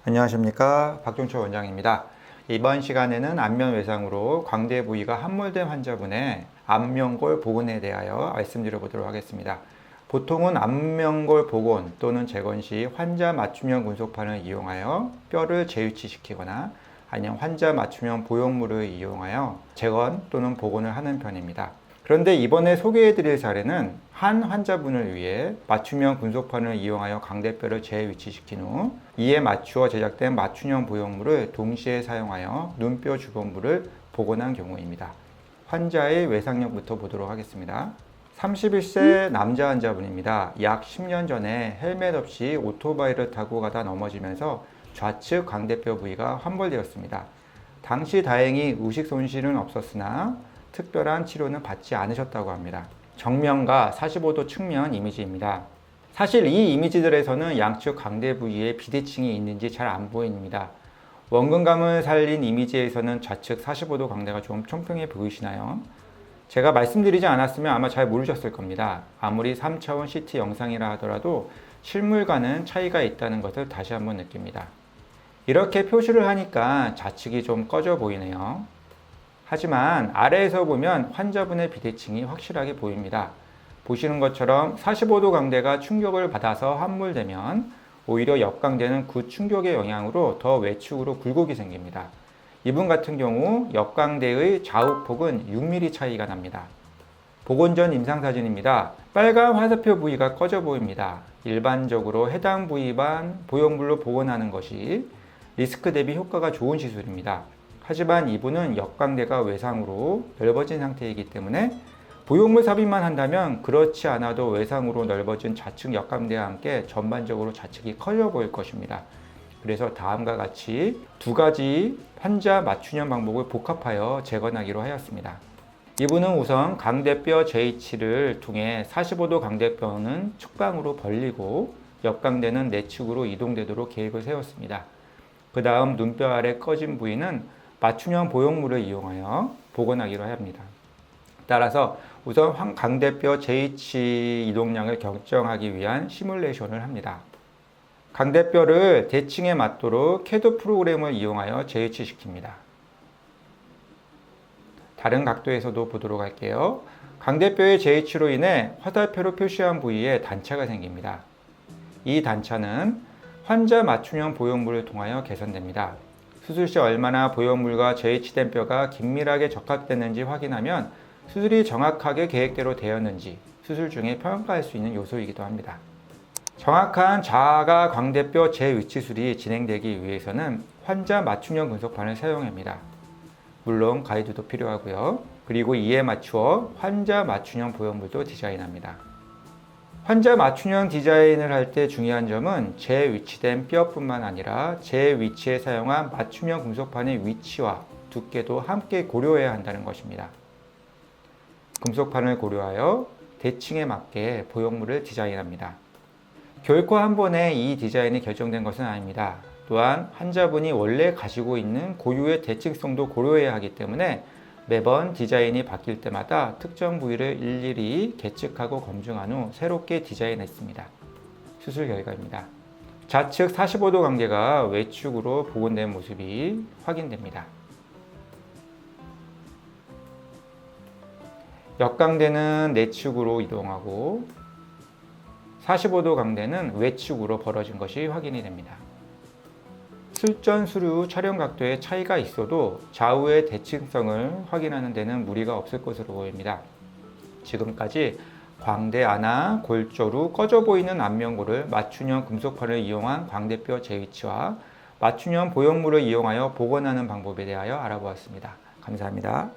안녕하십니까, 박종철 원장입니다. 이번 시간에는 안면 외상으로 광대 부위가 함몰된 환자분의 안면골 복원에 대하여 말씀드려 보도록 하겠습니다. 보통은 안면골 복원 또는 재건 시 환자 맞춤형 군속판을 이용하여 뼈를 재위치시키거나 아니면 환자 맞춤형 보형물을 이용하여 재건 또는 복원을 하는 편입니다. 그런데 이번에 소개해 드릴 사례는 한 환자분을 위해 맞춤형 군속판을 이용하여 광대뼈를 재위치시킨 후 이에 맞추어 제작된 맞춤형 보형물을 동시에 사용하여 눈뼈 주변부를 복원한 경우입니다. 환자의 외상력부터 보도록 하겠습니다. 31세 남자 환자분입니다. 약 10년 전에 헬멧 없이 오토바이를 타고 가다 넘어지면서 좌측 광대뼈 부위가 함몰되었습니다. 당시 다행히 의식 손실은 없었으나 특별한 치료는 받지 않으셨다고 합니다. 정면과 45도 측면 이미지입니다. 사실 이 이미지들에서는 양측 광대 부위에 비대칭이 있는지 잘 안 보입니다. 원근감을 살린 이미지에서는 좌측 45도 광대가 좀 총평해 보이시나요? 제가 말씀드리지 않았으면 아마 잘 모르셨을 겁니다. 아무리 3차원 CT 영상이라 하더라도 실물과는 차이가 있다는 것을 다시 한번 느낍니다. 이렇게 표시를 하니까 좌측이 좀 꺼져 보이네요. 하지만 아래에서 보면 환자분의 비대칭이 확실하게 보입니다. 보시는 것처럼 45도 광대가 충격을 받아서 함몰되면 오히려 옆광대는 그 충격의 영향으로 더 외축으로 굴곡이 생깁니다. 이분 같은 경우 옆광대의 좌우폭은 6mm 차이가 납니다. 복원 전 임상사진입니다. 빨간 화살표 부위가 꺼져 보입니다. 일반적으로 해당 부위만 보형물로 복원하는 것이 리스크 대비 효과가 좋은 시술입니다. 하지만 이분은 옆광대가 외상으로 넓어진 상태이기 때문에 보형물 삽입만 한다면 그렇지 않아도 외상으로 넓어진 좌측 옆광대와 함께 전반적으로 좌측이 커져 보일 것입니다. 그래서 다음과 같이 두 가지 환자 맞춤형 방법을 복합하여 재건하기로 하였습니다. 이분은 우선 광대뼈 재위치를 통해 45도 광대뼈는 측방으로 벌리고 옆광대는 내측으로 이동되도록 계획을 세웠습니다. 그 다음 눈뼈 아래 꺼진 부위는 맞춤형 보형물을 이용하여 복원하기로 합니다. 따라서 우선 광대뼈 재위치 이동량을 결정하기 위한 시뮬레이션을 합니다. 광대뼈를 대칭에 맞도록 CAD 프로그램을 이용하여 재위치시킵니다. 다른 각도에서도 보도록 할게요. 광대뼈의 재위치로 인해 화살표로 표시한 부위에 단차가 생깁니다. 이 단차는 환자 맞춤형 보형물을 통하여 개선됩니다. 수술 시 얼마나 보형물과 재위치된 뼈가 긴밀하게 적합됐는지 확인하면 수술이 정확하게 계획대로 되었는지 수술 중에 평가할 수 있는 요소이기도 합니다. 정확한 좌가 광대뼈 재위치술이 진행되기 위해서는 환자 맞춤형 군속판을 사용합니다. 물론 가이드도 필요하고요. 그리고 이에 맞추어 환자 맞춤형 보형물도 디자인합니다. 환자 맞춤형 디자인을 할 때 중요한 점은 재위치된 뼈뿐만 아니라 재위치에 사용한 맞춤형 금속판의 위치와 두께도 함께 고려해야 한다는 것입니다. 금속판을 고려하여 대칭에 맞게 보형물을 디자인합니다. 결코 한 번에 이 디자인이 결정된 것은 아닙니다. 또한 환자분이 원래 가지고 있는 고유의 대칭성도 고려해야 하기 때문에 매번 디자인이 바뀔 때마다 특정 부위를 일일이 계측하고 검증한 후 새롭게 디자인했습니다. 수술 결과입니다. 좌측 45도 광대가 외축으로 복원된 모습이 확인됩니다. 옆광대는 내축으로 이동하고 45도 광대는 외축으로 벌어진 것이 확인이 됩니다. 술전 수류 촬영 각도의 차이가 있어도 좌우의 대칭성을 확인하는 데는 무리가 없을 것으로 보입니다. 지금까지 광대 안아 골조로 꺼져 보이는 안면골을 맞춤형 금속판을 이용한 광대뼈 재위치와 맞춤형 보형물을 이용하여 복원하는 방법에 대하여 알아보았습니다. 감사합니다.